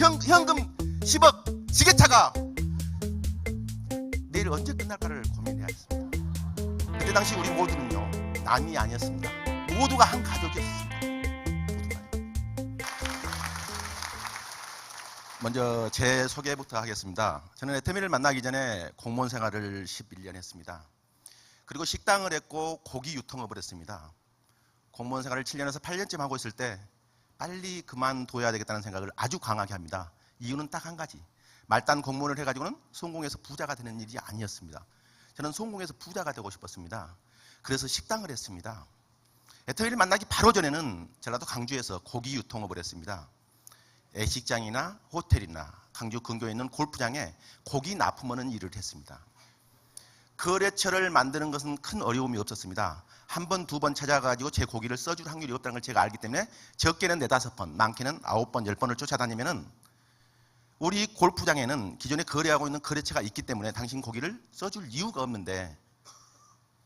현금 10억 지게차가 내일 언제 끝날까를 고민해야 했습니다. 그때 당시 우리 모두는요, 남이 아니었습니다. 모두가 한 가족이었습니다. 먼저 제 소개부터 하겠습니다. 저는 애터미를 만나기 전에 공무원 생활을 11년 했습니다. 그리고 식당을 했고 고기 유통업을 했습니다. 공무원 생활을 7년에서 8년쯤 하고 있을 때 빨리 그만둬야 되겠다는 생각을 아주 강하게 합니다. 이유는 딱 한 가지. 말단 공무원을 해가지고는 성공해서 부자가 되는 일이 아니었습니다. 저는 성공해서 부자가 되고 싶었습니다. 그래서 식당을 했습니다. 애터미를 만나기 바로 전에는 전라도 강주에서 고기 유통업을 했습니다. 애식장이나 호텔이나 강주 근교에 있는 골프장에 고기 납품하는 일을 했습니다. 거래처를 만드는 것은 큰 어려움이 없었습니다. 한 번, 두 번 찾아가지고 제 고기를 써줄 확률이 없다는 걸 제가 알기 때문에 적게는 4-5번, 많게는 9번, 10번을 쫓아다니면은 우리 골프장에는 기존에 거래하고 있는 거래처가 있기 때문에 당신 고기를 써줄 이유가 없는데,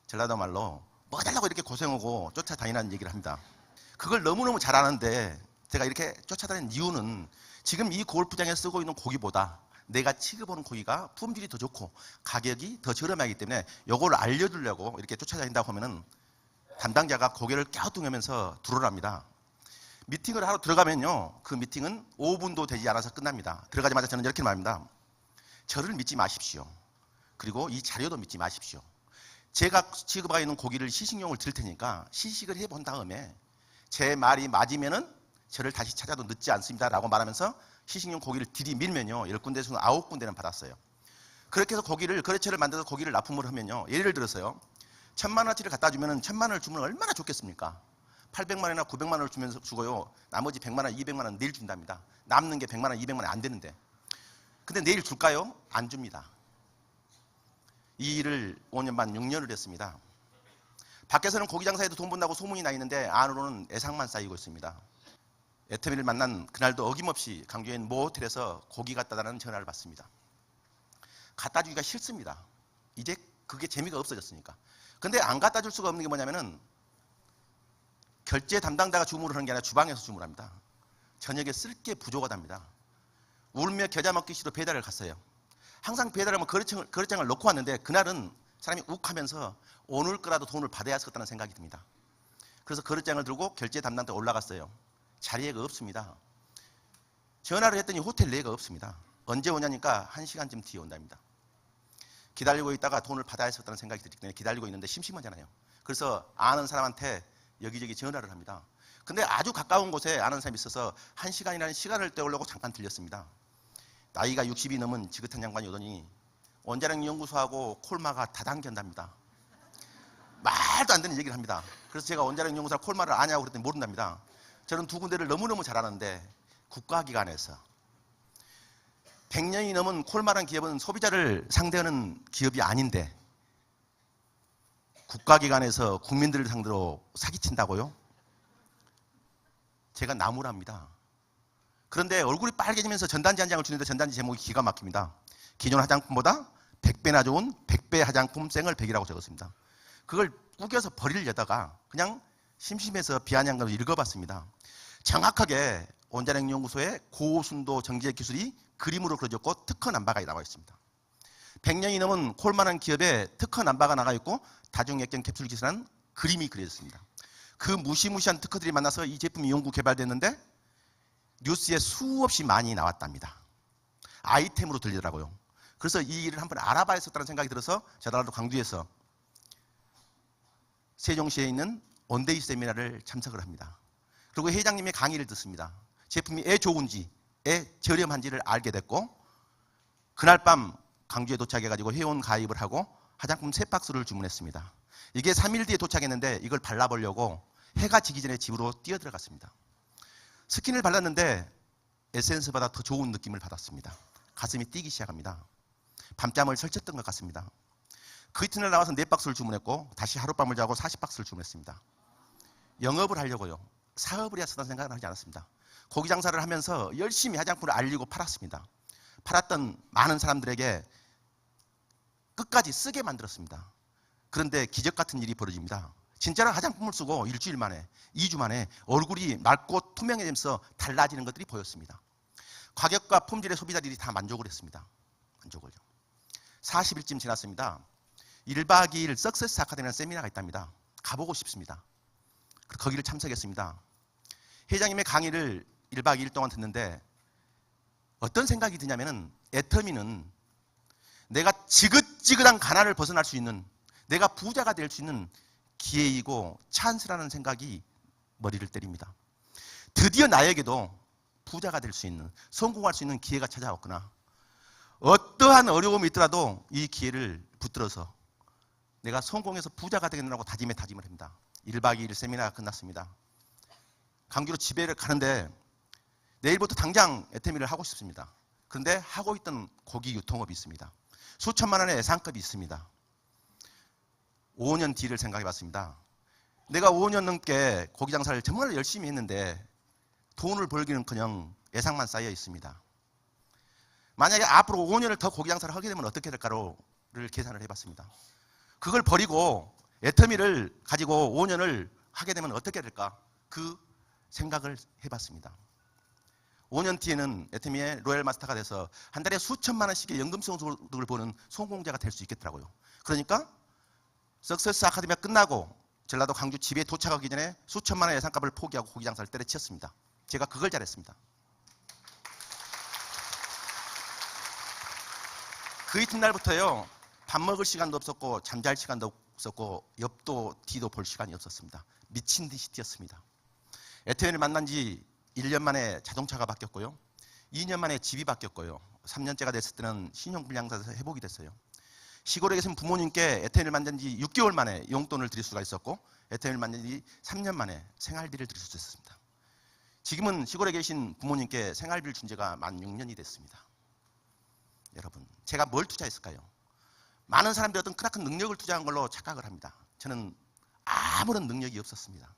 전라도 말로 뭐 달라고 이렇게 고생하고 쫓아다니라는 얘기를 합니다. 그걸 너무너무 잘 아는데 제가 이렇게 쫓아다니는 이유는 지금 이 골프장에 쓰고 있는 고기보다 내가 취급하는 고기가 품질이 더 좋고 가격이 더 저렴하기 때문에 이걸 알려주려고 이렇게 쫓아다닌다고 하면은 담당자가 고개를 갸우뚱하면서 들어오랍니다. 미팅을 하러 들어가면요, 그 미팅은 5분도 되지 않아서 끝납니다. 들어가자마자 저는 이렇게 말합니다. 저를 믿지 마십시오. 그리고 이 자료도 믿지 마십시오. 제가 취급하고 있는 고기를 시식용을 드릴 테니까 시식을 해본 다음에 제 말이 맞으면은 저를 다시 찾아도 늦지 않습니다 라고 말하면서 시식용 고기를 들이밀면요, 10군데에서 9군데는 받았어요. 그렇게 해서 고기를, 거래처를 만들어서 고기를 납품을 하면요, 예를 들어서요, 1000만원어치를 갖다 주면은 1000만원을 주면 얼마나 좋겠습니까? 800만원이나 900만원을 주면서 주고요, 나머지 100만원, 200만원 내일 준답니다. 남는 게 100만원, 200만원 안 되는데. 근데 내일 줄까요? 안 줍니다. 이 일을 5년 반, 6년을 했습니다. 밖에서는 고기 장사해도 돈 번다고 소문이 나 있는데 안으로는 애상만 쌓이고 있습니다. 애터미를 만난 그날도 어김없이 강주에 있는 모 호텔에서 고기 갖다 달라는 전화를 받습니다. 갖다 주기가 싫습니다. 이제 그게 재미가 없어졌으니까. 근데 안 갖다 줄 수가 없는 게 뭐냐면은 결제 담당자가 주문을 하는 게 아니라 주방에서 주문을 합니다. 저녁에 쓸 게 부족하답니다. 울며 겨자 먹기 싫어 배달을 갔어요. 항상 배달하면 거래장을 놓고 왔는데 그날은 사람이 욱하면서 오늘 거라도 돈을 받아야 했었다는 생각이 듭니다. 그래서 거래장을 들고 결제 담당자가 올라갔어요. 자리가 없습니다. 전화를 했더니 호텔 내가 없습니다. 언제 오냐니까 1시간쯤 뒤에 온답니다. 기다리고 있다가 돈을 받아야 했었다는 생각이 들기 때문에 기다리고 있는데 심심하잖아요. 그래서 아는 사람한테 여기저기 전화를 합니다. 근데 아주 가까운 곳에 아는 사람이 있어서 1시간이라는 시간을 때우려고 잠깐 들렸습니다. 나이가 60이 넘은 지긋한 양반이 오더니 원자력 연구소하고 콜마가 다단계한답니다. 말도 안 되는 얘기를 합니다. 그래서 제가 원자력 연구소와 콜마를 아냐고 그랬더니 모른답니다. 저는 두 군데를 너무너무 잘 아는데 국가기관에서 100년이 넘은 콜마라는 기업은 소비자를 상대하는 기업이 아닌데 국가기관에서 국민들을 상대로 사기친다고요? 제가 나무랍니다. 그런데 얼굴이 빨개지면서 전단지 한 장을 주는데 전단지 제목이 기가 막힙니다. 기존 화장품보다 100배나 좋은 100배 화장품 쌩얼 100이라고 적었습니다. 그걸 우겨서 버리려다가 그냥 심심해서 비아냥으로 읽어봤습니다. 정확하게 원자력 연구소의 고순도 정제 기술이 그림으로 그려졌고 특허 남바가 나와 있습니다. 100년이 넘은 콜만한 기업에 특허 남바가 나가 있고 다중액정 캡슐 기술한 그림이 그려졌습니다. 그 무시무시한 특허들이 만나서 이 제품이 연구 개발됐는데 뉴스에 수없이 많이 나왔답니다. 아이템으로 들리더라고요. 그래서 이 일을 한번 알아봐야 했었다는 생각이 들어서 전라도 강주에서 세종시에 있는 온데이 세미나를 참석을 합니다. 그리고 회장님의 강의를 듣습니다. 제품이 왜 좋은지, 왜 저렴한지를 알게 됐고 그날 밤 강주에 도착해가지고 회원 가입을 하고 화장품 3박스를 주문했습니다. 이게 3일 뒤에 도착했는데 이걸 발라보려고 해가 지기 전에 집으로 뛰어들어갔습니다. 스킨을 발랐는데 에센스보다 더 좋은 느낌을 받았습니다. 가슴이 뛰기 시작합니다. 밤잠을 설쳤던 것 같습니다. 그 이튿날 나와서 4박스를 주문했고 다시 하룻밤을 자고 40박스를 주문했습니다. 영업을 하려고요. 사업을 했었다는 생각은 하지 않았습니다. 고기 장사를 하면서 열심히 화장품을 알리고 팔았습니다. 팔았던 많은 사람들에게 끝까지 쓰게 만들었습니다. 그런데 기적 같은 일이 벌어집니다. 진짜로 화장품을 쓰고 일주일 만에, 2주 만에 얼굴이 맑고 투명해지면서 달라지는 것들이 보였습니다. 가격과 품질의 소비자들이 다 만족을 했습니다. 만족을요. 40일쯤 지났습니다. 1박 2일 석세스 아카데미라는 세미나가 있답니다. 가보고 싶습니다. 거기를 참석했습니다. 회장님의 강의를 1박 2일 동안 듣는데 어떤 생각이 드냐면은 애터미는 내가 지긋지긋한 가난을 벗어날 수 있는, 내가 부자가 될 수 있는 기회이고 찬스라는 생각이 머리를 때립니다. 드디어 나에게도 부자가 될 수 있는, 성공할 수 있는 기회가 찾아왔구나. 어떠한 어려움이 있더라도 이 기회를 붙들어서 내가 성공해서 부자가 되겠느라고 다짐을 합니다. 1박 2일 세미나가 끝났습니다. 강주로 집에 가는데 내일부터 당장 애터미를 하고 싶습니다. 그런데 하고 있던 고기 유통업이 있습니다. 수천만 원의 예상급이 있습니다. 5년 뒤를 생각해 봤습니다. 내가 5년 넘게 고기 장사를 정말 열심히 했는데 돈을 벌기는커녕 예상만 쌓여 있습니다. 만약에 앞으로 5년을 더 고기 장사를 하게 되면 어떻게 될까를 계산을 해봤습니다. 그걸 버리고 애터미를 가지고 5년을 하게 되면 어떻게 될까? 그 생각을 해봤습니다. 5년 뒤에는 애터미의 로얄 마스터가 돼서 한 달에 수천만 원씩의 연금성 소득을 보는 성공자가 될 수 있겠더라고요. 그러니까 석세스 아카데미가 끝나고 전라도 광주 집에 도착하기 전에 수천만 원의 예상값을 포기하고 고기 장사를 때려치웠습니다. 제가 그걸 잘했습니다. 그 이튿날부터요, 밥 먹을 시간도 없었고 잠잘 시간도 없었고 옆도 뒤도 볼 시간이 없었습니다. 미친 듯이 뛰었습니다. 애터미를 만난 지 1년 만에 자동차가 바뀌었고요. 2년 만에 집이 바뀌었고요. 3년째가 됐을 때는 신용불량자에서 회복이 됐어요. 시골에 계신 부모님께 애터미를 만든 지 6개월 만에 용돈을 드릴 수가 있었고 애터미를 만든 지 3년 만에 생활비를 드릴 수 있었습니다. 지금은 시골에 계신 부모님께 생활비를 준 지가 만 6년이 됐습니다. 여러분, 제가 뭘 투자했을까요? 많은 사람들이 어떤 크나큰 능력을 투자한 걸로 착각을 합니다. 저는 아무런 능력이 없었습니다.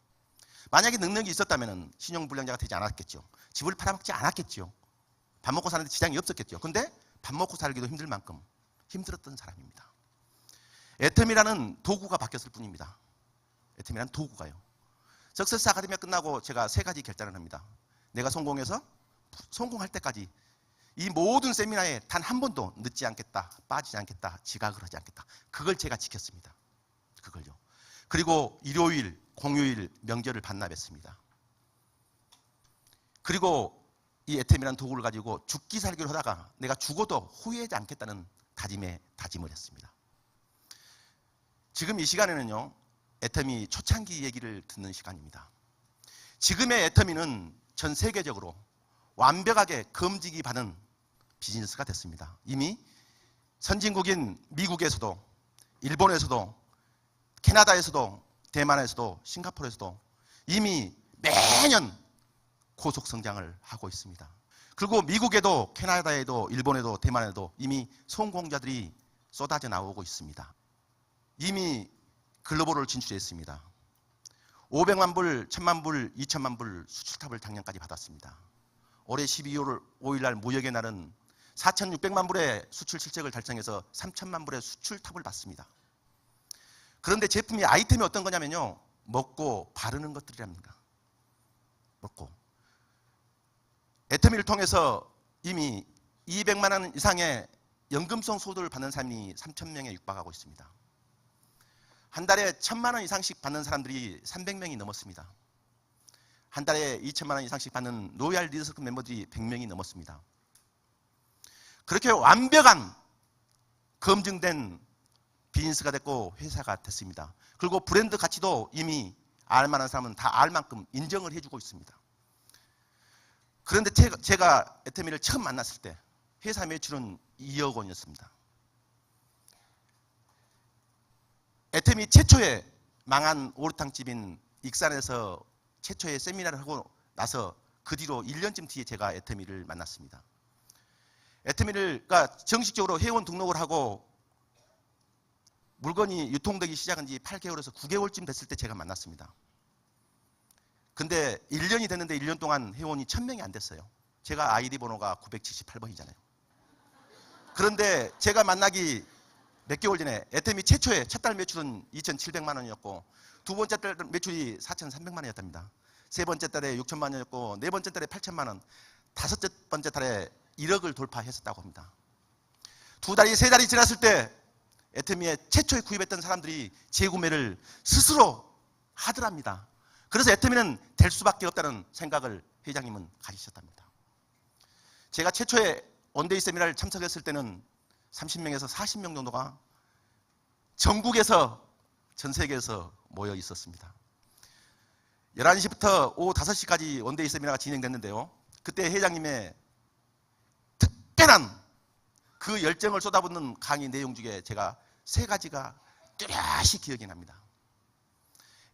만약에 능력이 있었다면 신용불량자가 되지 않았겠죠. 집을 팔아먹지 않았겠죠. 밥 먹고 사는데 지장이 없었겠죠. 근데 밥 먹고 살기도 힘들 만큼 힘들었던 사람입니다. 애터미라는 도구가 바뀌었을 뿐입니다. 애터미라는 도구가요. 석세스 아카데미가 끝나고 제가 3가지 결단을 합니다. 내가 성공해서 성공할 때까지 이 모든 세미나에 단 한 번도 늦지 않겠다, 빠지지 않겠다, 지각을 하지 않겠다. 그걸 제가 지켰습니다. 그걸요. 그리고 일요일, 공휴일, 명절을 반납했습니다. 그리고 이 애터미라는 도구를 가지고 죽기 살기를 하다가 내가 죽어도 후회하지 않겠다는 다짐을 했습니다. 지금 이 시간에는요, 애터미 초창기 얘기를 듣는 시간입니다. 지금의 애터미는 전 세계적으로 완벽하게 검증이 받은 비즈니스가 됐습니다. 이미 선진국인 미국에서도, 일본에서도, 캐나다에서도, 대만에서도, 싱가포르에서도 이미 매년 고속 성장을 하고 있습니다. 그리고 미국에도, 캐나다에도, 일본에도, 대만에도 이미 성공자들이 쏟아져 나오고 있습니다. 이미 글로벌을 진출했습니다. 500만 불, 1000만 불, 2000만 불 수출탑을 작년까지 받았습니다. 올해 12월 5일 날 무역의 날은 4600만 불의 수출 실적을 달성해서 3000만 불의 수출탑을 받습니다. 그런데 제품이, 아이템이 어떤 거냐면요, 먹고 바르는 것들이랍니다. 먹고. 애터미를 통해서 이미 200만 원 이상의 연금성 소득을 받는 사람이 3000명에 육박하고 있습니다. 한 달에 1000만 원 이상씩 받는 사람들이 300명이 넘었습니다. 한 달에 2000만 원 이상씩 받는 로얄 리더십 멤버들이 100명이 넘었습니다. 그렇게 완벽한 검증된 비즈니스가 됐고 회사가 됐습니다. 그리고 브랜드 가치도 이미 알만한 사람은 다 알 만큼 인정을 해주고 있습니다. 그런데 제가 애터미를 처음 만났을 때 회사 매출은 2억 원이었습니다. 애터미 최초의 망한 오르탕집인 익산에서 최초의 세미나를 하고 나서 그 뒤로 1년쯤 뒤에 제가 애터미를 만났습니다. 애터미를 정식적으로 회원 등록을 하고 물건이 유통되기 시작한 지 8개월에서 9개월쯤 됐을 때 제가 만났습니다. 근데 1년이 됐는데 1년 동안 회원이 1000명이 안 됐어요. 제가 아이디 번호가 978번이잖아요. 그런데 제가 만나기 몇 개월 전에 애터미 최초의 첫 달 매출은 2700만 원이었고 두 번째 달 매출이 4300만 원이었답니다. 세 번째 달에 6천만 원이었고 네 번째 달에 8천만 원. 다섯째 번째 달에 1억을 돌파했었다고 합니다. 2달이 3달이 지났을 때 애터미에 최초에 구입했던 사람들이 재구매를 스스로 하더랍니다. 그래서 애터미는 될 수밖에 없다는 생각을 회장님은 가지셨답니다. 제가 최초에 원데이 세미나를 참석했을 때는 30명에서 40명 정도가 전국에서 전 세계에서 모여 있었습니다. 11시부터 오후 5시까지 원데이 세미나가 진행됐는데요. 그때 회장님의 특별한 그 열정을 쏟아붓는 강의 내용 중에 제가 3가지가 뚜렷이 기억이 납니다.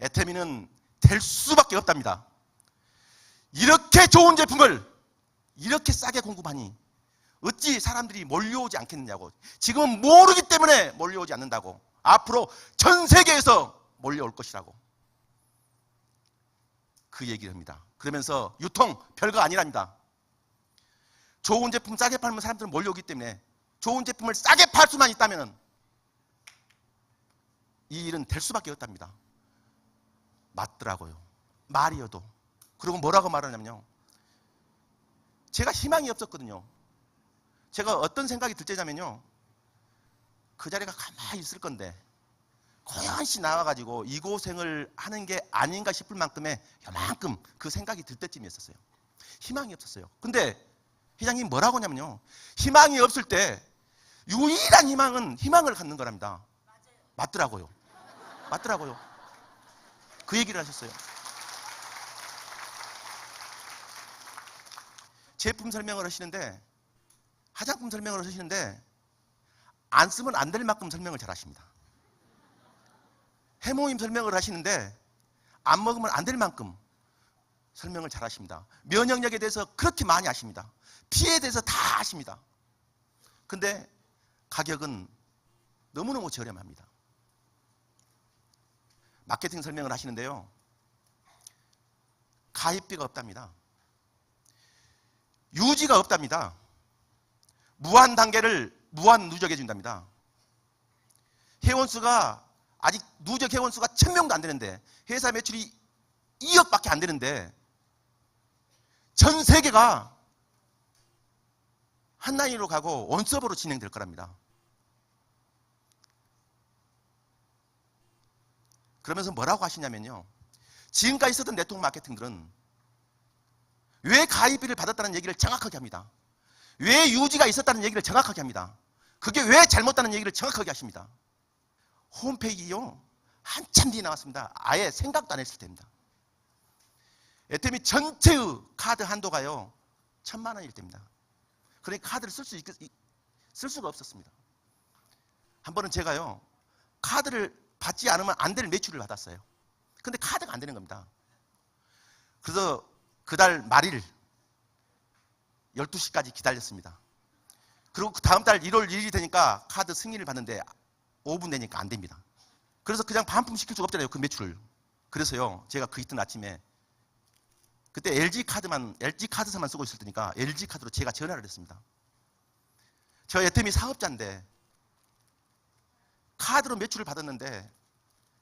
애터미는 될 수밖에 없답니다. 이렇게 좋은 제품을 이렇게 싸게 공급하니 어찌 사람들이 몰려오지 않겠느냐고. 지금은 모르기 때문에 몰려오지 않는다고. 앞으로 전 세계에서 몰려올 것이라고 그 얘기를 합니다. 그러면서 유통 별거 아니랍니다. 좋은 제품 싸게 팔면 사람들은 몰려오기 때문에 좋은 제품을 싸게 팔 수만 있다면 이 일은 될 수밖에 없답니다. 맞더라고요. 말이어도. 그리고 뭐라고 말하냐면요. 제가 희망이 없었거든요. 제가 어떤 생각이 들 때냐면요. 그 자리가 가만히 있을 건데 고연히 나와가지고 이 고생을 하는 게 아닌가 싶을 만큼의 요만큼 그 생각이 들 때쯤이었어요. 희망이 없었어요. 근데 회장님 뭐라고 하냐면요. 희망이 없을 때 유일한 희망은 희망을 갖는 거랍니다. 맞더라고요. 맞더라고요. 그 얘기를 하셨어요. 제품 설명을 하시는데 화장품 설명을 하시는데 안 쓰면 안 될 만큼 설명을 잘 하십니다. 해모임 설명을 하시는데 안 먹으면 안 될 만큼 설명을 잘 하십니다. 면역력에 대해서 그렇게 많이 아십니다. 피해에 대해서 다 아십니다. 근데 가격은 너무너무 저렴합니다. 마케팅 설명을 하시는데요. 가입비가 없답니다. 유지가 없답니다. 무한 단계를 무한 누적해 준답니다. 회원수가 아직 누적 회원수가 1000명도 안 되는데 회사 매출이 2억밖에 안 되는데 전 세계가 한 라인으로 가고 원서버로 진행될 거랍니다. 그러면서 뭐라고 하시냐면요. 지금까지 있었던 네트워크 마케팅들은 왜 가입비를 받았다는 얘기를 정확하게 합니다. 왜 유지가 있었다는 얘기를 정확하게 합니다. 그게 왜 잘못다는 얘기를 정확하게 하십니다. 홈페이지요. 한참 뒤에 나왔습니다. 아예 생각도 안 했을 때입니다. 애터미 전체의 카드 한도가요. 1000만 원일 때입니다. 그러니까 카드를 쓸 수가 없었습니다. 한 번은 제가요. 카드를 받지 않으면 안 될 매출을 받았어요. 근데 카드가 안 되는 겁니다. 그래서 그달 말일 12시까지 기다렸습니다. 그리고 그 다음 달 1월 1일이 되니까 카드 승인을 받는데 5분 되니까 안 됩니다. 그래서 그냥 반품 시킬 수가 없잖아요. 그 매출을. 그래서요. 제가 그 이튿 아침에 그때 LG 카드사만 쓰고 있을 때니까 LG 카드로 제가 전화를 했습니다. 저 애터미 사업자인데 카드로 매출을 받았는데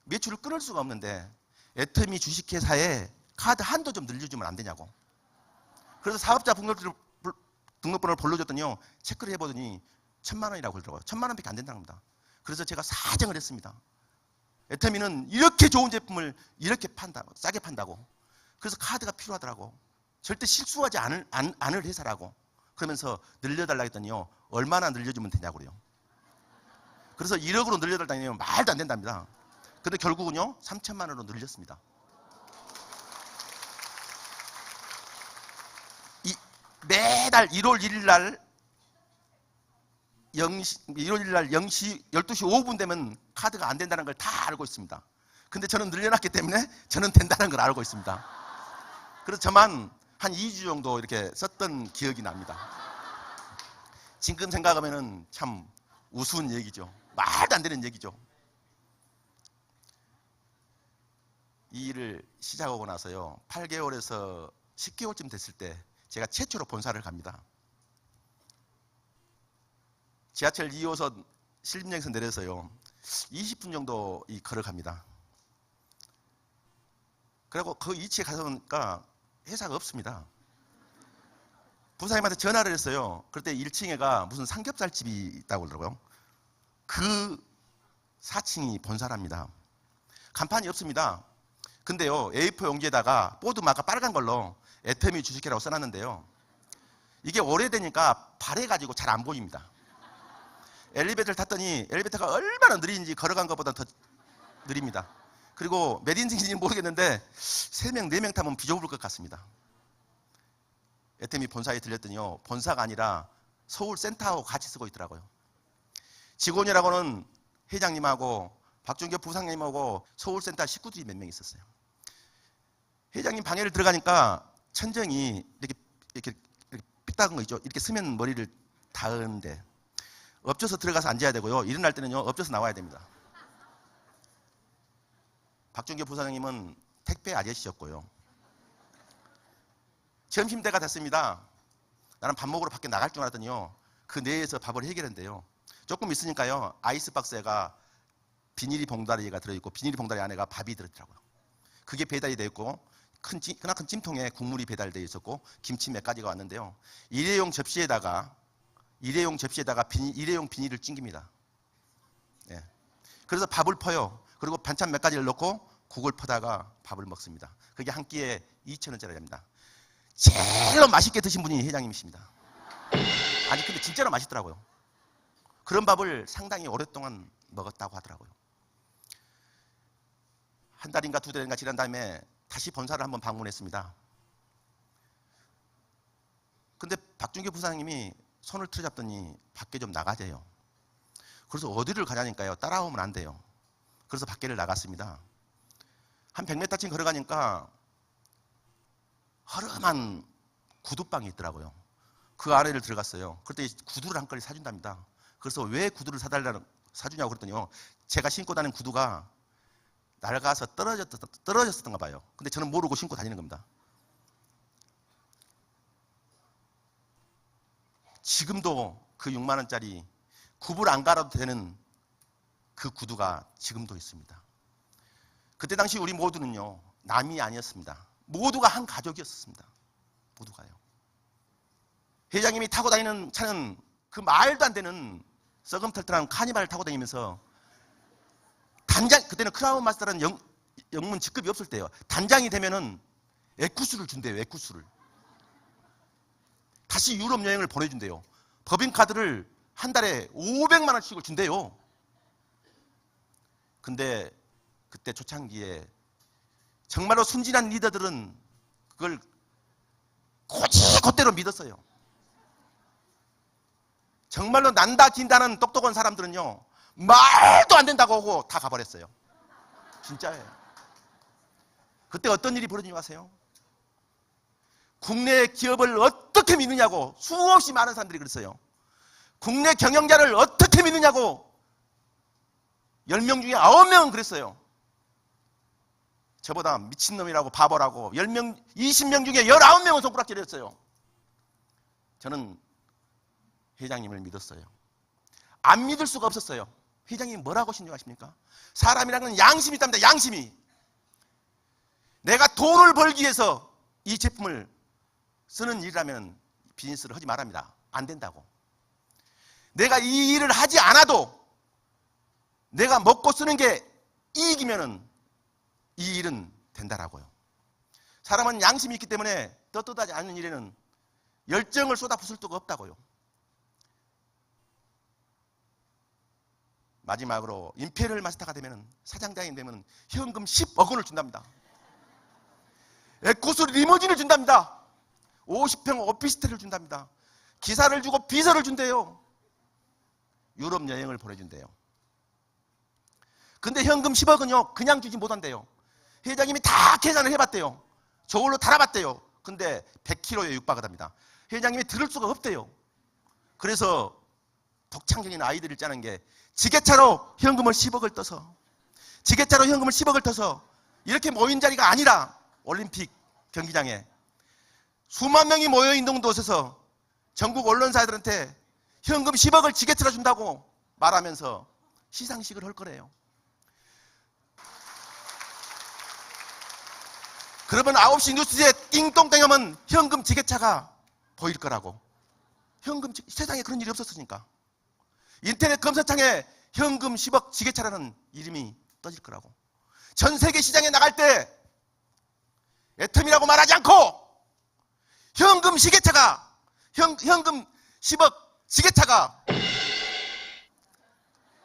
매출을 끊을 수가 없는데 애터미 주식회사에 카드 한도 좀 늘려주면 안 되냐고. 그래서 사업자 등록번호를 불러줬더니요. 체크를 해보더니 1000만 원이라고 그러더라고요. 1000만 원밖에 안 된다는 겁니다. 그래서 제가 사정을 했습니다. 애터미는 이렇게 좋은 제품을 이렇게 판다고, 싸게 판다고. 그래서 카드가 필요하더라고. 절대 실수하지 않을 회사라고. 그러면서 늘려달라 했더니요. 얼마나 늘려주면 되냐고 그래요. 그래서 1억으로 늘려달라니요. 말도 안 된답니다. 근데 결국은요. 3천만 원으로 늘렸습니다. 매달 1월 1일 날 0시 12시 5분 되면 카드가 안 된다는 걸 다 알고 있습니다. 근데 저는 늘려놨기 때문에 저는 된다는 걸 알고 있습니다. 그래서 저만 한 2주 정도 이렇게 썼던 기억이 납니다. 지금 생각하면 참 우스운 얘기죠. 말도 안 되는 얘기죠. 이 일을 시작하고 나서요. 8개월에서 10개월쯤 됐을 때 제가 최초로 본사를 갑니다. 지하철 2호선 신림역에서 내려서요. 20분 정도 걸어갑니다. 그리고 그 위치에 가서 보니까 회사가 없습니다. 부사님한테 전화를 했어요. 그때 1층에가 무슨 삼겹살집이 있다고 그러더라고요. 그 4층이 본사랍니다. 간판이 없습니다. 근데요, A4 용지에다가 보드 마카 빨간 걸로 애터미 주식회라고 써놨는데요. 이게 오래되니까 발해가지고 잘 안 보입니다. 엘리베이터를 탔더니 엘리베이터가 얼마나 느린지 걸어간 것보다 더 느립니다. 그리고 몇 인칭인지 모르겠는데 3명, 4명 타면 비좁을 것 같습니다. 애터미 본사에 들렸더니요, 본사가 아니라 서울 센터하고 같이 쓰고 있더라고요. 직원이라고는 회장님하고 박준규 부상님하고 서울센터 식구들이 몇 명 있었어요. 회장님 방에를 들어가니까 천정이 이렇게 삐딱한 거 있죠. 이렇게 쓰면 머리를 닿는데 엎쳐서 들어가서 앉아야 되고요. 일어날 때는요, 엎쳐서 나와야 됩니다. 박준규 부사장님은 택배 아저씨였고요. 점심때가 됐습니다. 나는 밥 먹으러 밖에 나갈 줄 알았더니요, 그 내에서 밥을 해결한대요. 조금 있으니까요, 아이스박스에가 비닐이 봉다리가 들어있고 비닐이 봉다리 안에가 밥이 들어있더라고요. 그게 배달이 되어 있고 크나큰 찜통에 국물이 배달되어 있었고 김치 몇 가지가 왔는데요. 일회용 접시에다가 일회용 비닐을 찡깁니다. 예. 그래서 밥을 퍼요. 그리고 반찬 몇 가지를 넣고 국을 퍼다가 밥을 먹습니다. 그게 한 끼에 2,000원짜리입니다. 제일로 맛있게 드신 분이 회장님이십니다. 아니 근데 진짜로 맛있더라고요. 그런 밥을 상당히 오랫동안 먹었다고 하더라고요. 한 달인가 2달인가 지난 다음에 다시 본사를 한번 방문했습니다. 근데 박준규 부사장님이 손을 틀어잡더니 밖에 좀 나가재요. 그래서 어디를 가냐니까요, 따라오면 안 돼요. 그래서 밖에를 나갔습니다. 한 100m쯤 걸어가니까 허름한 구두방이 있더라고요. 그 아래를 들어갔어요. 그때 구두를 한 걸이 사준답니다. 그래서 왜 구두를 사주냐고 그랬더니요, 제가 신고 다니는 구두가 낡아서 떨어졌었던가 봐요. 근데 저는 모르고 신고 다니는 겁니다. 지금도 그 6만 원짜리 굽을 안 갈아도 되는 그 구두가 지금도 있습니다. 그때 당시 우리 모두는요, 남이 아니었습니다. 모두가 한 가족이었습니다. 모두가요. 회장님이 타고 다니는 차는 그 말도 안 되는 썩음털털한 카니발을 타고 다니면서 단장, 그때는 크라운 마스터라는 영문 직급이 없을 때요. 단장이 되면은 에쿠스를 준대요. 에쿠스를. 다시 유럽 여행을 보내준대요. 법인카드를 한 달에 500만 원씩을 준대요. 근데 그때 초창기에 정말로 순진한 리더들은 그걸 곧대로 믿었어요. 정말로 난다 긴다는 똑똑한 사람들은요, 말도 안 된다고 하고 다 가버렸어요. 진짜예요. 그때 어떤 일이 벌어지는지 아세요? 국내 기업을 어떻게 믿느냐고 수없이 많은 사람들이 그랬어요. 국내 경영자를 어떻게 믿느냐고 10명 중에 9명은 그랬어요. 저보다 미친놈이라고 바보라고 10명, 20명 중에 19명은 손가락질했어요. 저는 회장님을 믿었어요. 안 믿을 수가 없었어요. 회장님이 뭐라고 신청하십니까? 사람이라는 건 양심이 있답니다. 양심이. 내가 돈을 벌기 위해서 이 제품을 쓰는 일이라면 비즈니스를 하지 말랍니다. 안 된다고. 내가 이 일을 하지 않아도 내가 먹고 쓰는 게 이익이면은 이 일은 된다라고요. 사람은 양심이 있기 때문에 떳떳하지 않은 일에는 열정을 쏟아붓을 수가 없다고요. 마지막으로 임페리얼 마스터가 되면, 사장장이 되면 현금 10억 원을 준답니다. 에코스 리무진을 준답니다. 50평 오피스텔을 준답니다. 기사를 주고 비서를 준대요. 유럽 여행을 보내준대요. 근데 현금 10억은요 그냥 주지 못한대요. 회장님이 다 계산을 해봤대요. 저걸로 달아봤대요. 근데 100kg에 육박하답니다. 회장님이 들을 수가 없대요. 그래서 독창적인 아이디어를 짜는 게 지게차로 현금을 10억을 떠서, 지게차로 현금을 10억을 떠서 이렇게 모인 자리가 아니라 올림픽 경기장에 수만 명이 모여있는 곳에서 전국 언론사들한테 현금 10억을 지게차로 준다고 말하면서 시상식을 할 거래요. 그러면 9시 뉴스에 띵동댕 하면 현금 지게차가 보일 거라고. 현금, 세상에 그런 일이 없었으니까. 인터넷 검색창에 현금 10억 지게차라는 이름이 떠질 거라고. 전 세계 시장에 나갈 때 애텀이라고 말하지 않고 현금 시계차가, 현금 10억 지게차가,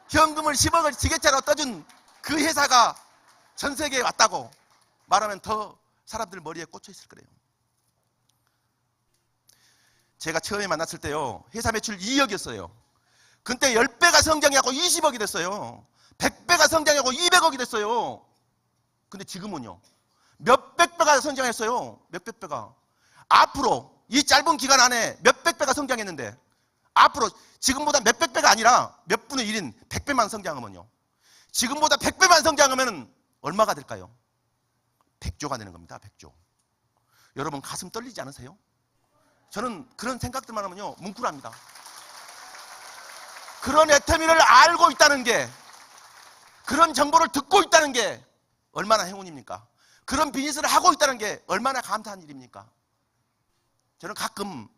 현금을 10억을 지게차로 떠준 그 회사가 전 세계에 왔다고 말하면 더 사람들 머리에 꽂혀 있을 거예요. 제가 처음에 만났을 때요, 회사 매출 2억이었어요. 그때 10배가 성장하고 20억이 됐어요. 100배가 성장하고 200억이 됐어요. 근데 지금은요, 몇백 배가 성장했어요. 몇백 배가. 앞으로 이 짧은 기간 안에 몇백 배가 성장했는데, 앞으로 지금보다 몇백 배가 아니라 몇 분의 1인 100배만 성장하면요, 지금보다 100배만 성장하면 얼마가 될까요? 100조가 되는 겁니다. 100조. 여러분 가슴 떨리지 않으세요? 저는 그런 생각들만 하면요 뭉클합니다. 그런 애터미를 알고 있다는 게, 그런 정보를 듣고 있다는 게 얼마나 행운입니까? 그런 비즈니스를 하고 있다는 게 얼마나 감사한 일입니까? 저는 가끔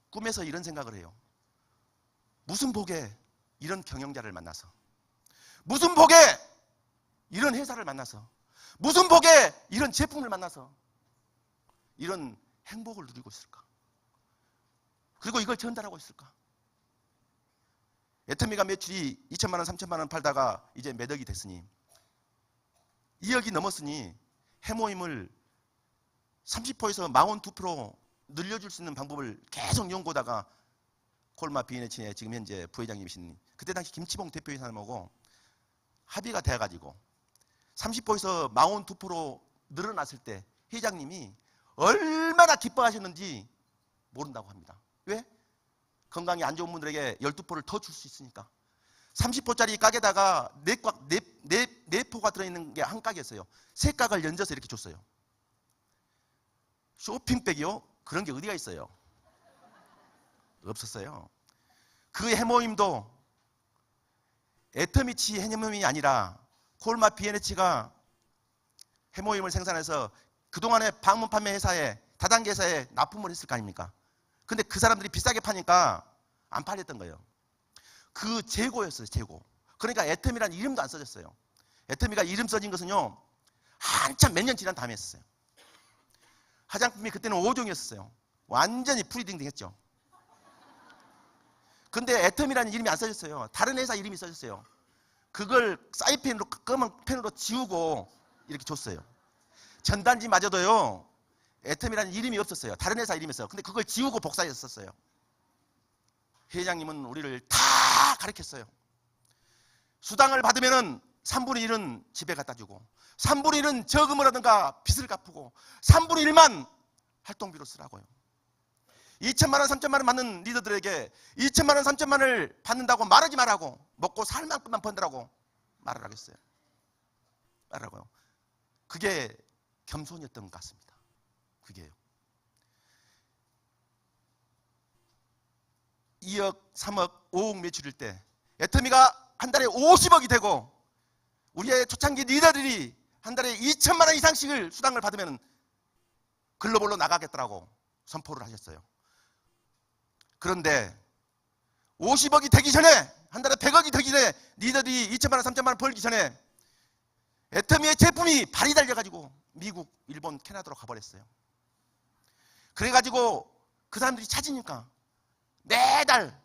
꿈에서 이런 생각을 해요. 무슨 복에 이런 경영자를 만나서, 무슨 복에 이런 회사를 만나서, 무슨 복에 이런 제품을 만나서 이런 행복을 누리고 있을까? 그리고 이걸 전달하고 있을까? 애터미가 매출이 2천만 원, 3천만 원 팔다가 이제 몇 억이 됐으니, 2억이 넘었으니 해모임을 30%에서 42% 늘려줄 수 있는 방법을 계속 연구하다가 콜마 비엔에치의 지금 현재 부회장님이신 그때 당시 김치봉 대표이사님하고 합의가 돼가지고 30%에서 42% 늘어났을 때 회장님이 얼마나 기뻐하셨는지 모른다고 합니다. 왜? 건강이 안 좋은 분들에게 12포를 더 줄 수 있으니까. 30포짜리 깍에다가 4포가 들어있는 게 한 깍이었어요. 3깍을 얹어서 이렇게 줬어요. 쇼핑백이요? 그런 게 어디가 있어요? 없었어요. 그 해모임도 애터미치 해모임이 아니라 콜마 비엔에치가 해모임을 생산해서 그동안에 방문 판매 회사에, 다단계 회사에 납품을 했을 거 아닙니까? 근데 그 사람들이 비싸게 파니까 안 팔렸던 거예요. 그 재고였어요, 재고. 그러니까 애터미라는 이름도 안 써졌어요. 애터미가 이름 써진 것은요, 한참 몇 년 지난 다음에 했어요. 화장품이 그때는 5종이었어요. 완전히 프리딩딩했죠. 근데 애터미라는 이름이 안 써졌어요. 다른 회사 이름이 써졌어요. 그걸 사이펜으로, 검은 펜으로 지우고 이렇게 줬어요. 전단지마저도요, 애터미라는 이름이 없었어요. 다른 회사 이름이었어요. 근데 그걸 지우고 복사해서 썼어요. 회장님은 우리를 다 가르쳤어요. 수당을 받으면은 3분의 1은 집에 갖다 주고, 3분의 1은 저금을 하든가 빚을 갚고, 3분의 1만 활동비로 쓰라고요. 2천만 원, 3천만 원 받는 리더들에게 2천만 원, 3천만 원을 받는다고 말하지 말라고, 먹고 살 만큼만 번다라고 말을 하겠어요. 말하고요. 그게 겸손이었던 것 같습니다. 그게요. 2억, 3억, 5억 매출일 때 애터미가 한 달에 50억이 되고 우리의 초창기 리더들이 한 달에 2천만 원 이상씩을 수당을 받으면 글로벌로 나가겠다라고 선포를 하셨어요. 그런데 50억이 되기 전에, 한 달에 100억이 되기 전에, 리더들이 2천만 원, 3천만 원 벌기 전에 애터미의 제품이 발이 달려가지고 미국, 일본, 캐나다로 가버렸어요. 그래가지고 그 사람들이 찾으니까 매달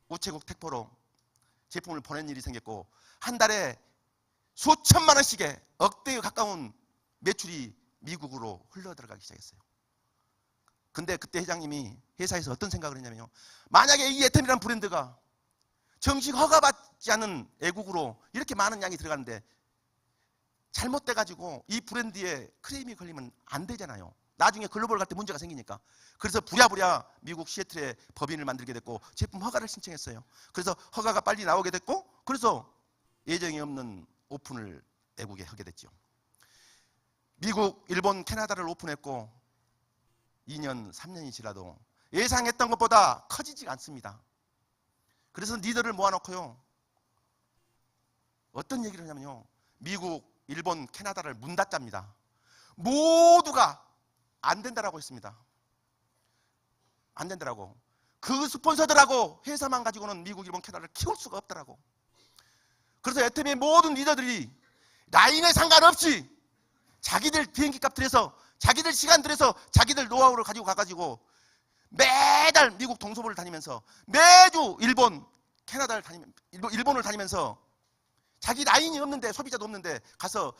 우체국 택포로 제품을 보낸 일이 생겼고, 한 달에 수천만 원씩의 억대에 가까운 매출이 미국으로 흘러들어가기 시작했어요. 근데 그때 회장님이 회사에서 어떤 생각을 했냐면요, 만약에 이 애터미라는 브랜드가 정식 허가받지 않은 애국으로 이렇게 많은 양이 들어가는데 잘못돼가지고 이 브랜드에 크레임이 걸리면 안 되잖아요. 나중에 글로벌 갈 때 문제가 생기니까. 그래서 부랴부랴 미국 시애틀에 법인을 만들게 됐고 제품 허가를 신청했어요. 그래서 허가가 빨리 나오게 됐고, 그래서 예정이 없는 오픈을 애국에 하게 됐죠. 미국, 일본, 캐나다를 오픈했고 2년, 3년이 지나도 예상했던 것보다 커지지가 않습니다. 그래서 리더를 모아놓고요, 어떤 얘기를 하냐면요, 미국, 일본, 캐나다를 문 닫잡니다. 모두가 안 된다라고 했습니다. 안 된다라고. 그 스폰서들하고 회사만 가지고는 미국, 일본, 캐나다를 키울 수가 없더라고. 그래서 애터미의 모든 리더들이 라인에 상관없이 자기들 비행기 값 들여서, 자기들 시간 들여서, 자기들 노하우를 가지고 가가지고 매달 미국 동서부를 다니면서, 매주 일본, 캐나다를 다니면서, 일본을 다니면서 자기 라인이 없는데, 소비자도 없는데 가서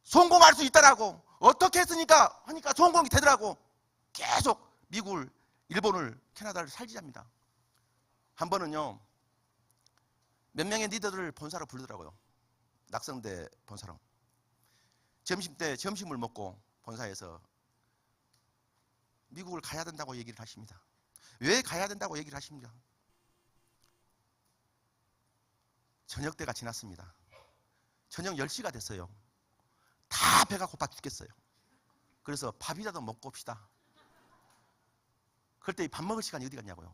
성공할 수 있다라고. 어떻게 했으니까 하니까 성공이 되더라고. 계속 미국을, 일본을, 캐나다를 살지합니다. 한 번은요, 몇 명의 리더들을 본사로 부르더라고요. 낙성대 본사로. 점심 때 점심을 먹고 본사에서 미국을 가야 된다고 얘기를 하십니다. 왜 가야 된다고 얘기를 하십니다. 저녁 때가 지났습니다. 저녁 10시가 됐어요. 다 배가 고파 죽겠어요. 그래서 밥이라도 먹고 옵시다. 그럴 때 밥 먹을 시간이 어디 갔냐고요.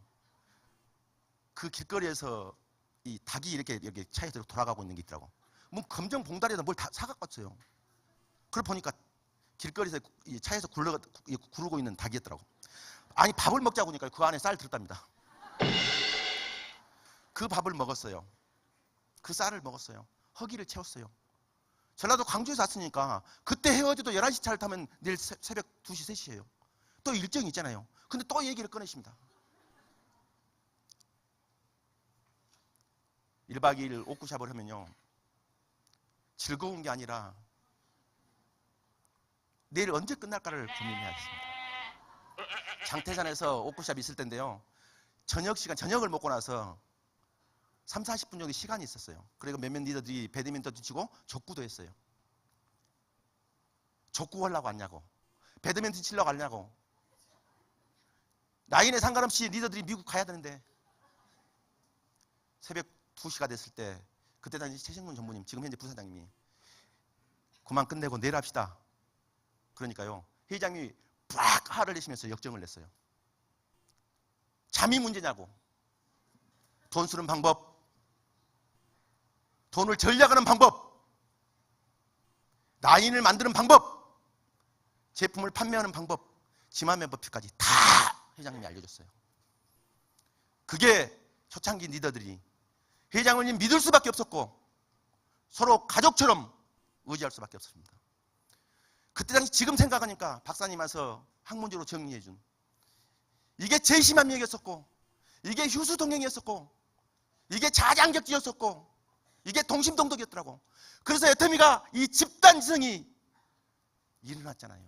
그 길거리에서 이 닭이 이렇게 차에서 돌아가고 있는 게 있더라고. 뭐 검정 봉다리에다 뭘 다 사갖고 왔어요. 그걸 보니까 길거리에서 차에서 구르고 있는 닭이었더라고. 아니, 밥을 먹자고 하니까 그 안에 쌀 들었답니다. 그 밥을 먹었어요. 그 쌀을 먹었어요. 허기를 채웠어요. 전라도 광주에서 왔으니까 그때 헤어져도 11시 차를 타면 내일 새벽 2시, 3시예요. 또 일정이 있잖아요. 근데 또 얘기를 꺼내십니다. 1박 2일 옥구샵을 하면요, 즐거운 게 아니라 내일 언제 끝날까를 고민해야 했습니다. 장태산에서 옥구샵이 있을 텐데요, 저녁 시간, 저녁을 먹고 나서 3, 40분 정도 시간이 있었어요. 그리고 몇몇 리더들이 배드민턴도 치고 족구도 했어요. 족구 하려고 왔냐고, 배드민턴 치려고 왔냐고. 라인에 상관없이 리더들이 미국 가야 되는데, 새벽 2시가 됐을 때 그때 당시 최승문 전무님, 지금 현재 부사장님이 그만 끝내고 내일 합시다. 그러니까요, 회장님이 빡 화를 내시면서 역정을 냈어요. 잠이 문제냐고. 돈 쓰는 방법, 돈을 전략하는 방법, 라인을 만드는 방법, 제품을 판매하는 방법, 지만 멤버표까지 다 회장님이 알려줬어요. 그게 초창기 리더들이 회장님 믿을 수밖에 없었고 서로 가족처럼 의지할 수밖에 없었습니다. 그때 당시 지금 생각하니까 박사님 와서 학문적으로 정리해준, 이게 제심함이었었고, 이게 휴수동행이었었고, 이게 자장격지였었고, 이게 동심동덕이었더라고. 그래서 애터미가 이 집단지성이 일어났잖아요.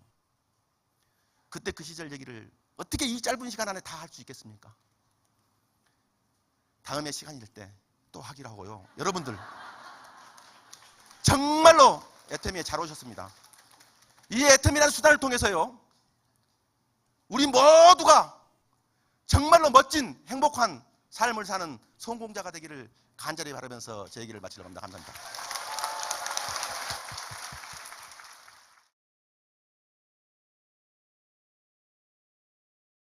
그때 그 시절 얘기를 어떻게 이 짧은 시간 안에 다 할 수 있겠습니까? 다음에 시간이 될 때 또 하기로 하고요. 여러분들 정말로 애터미에 잘 오셨습니다. 이 애터미라는 수단을 통해서요, 우리 모두가 정말로 멋진 행복한 삶을 사는 성공자가 되기를 간절히 바라면서 제 얘기를 마치려고 합니다. 감사합니다.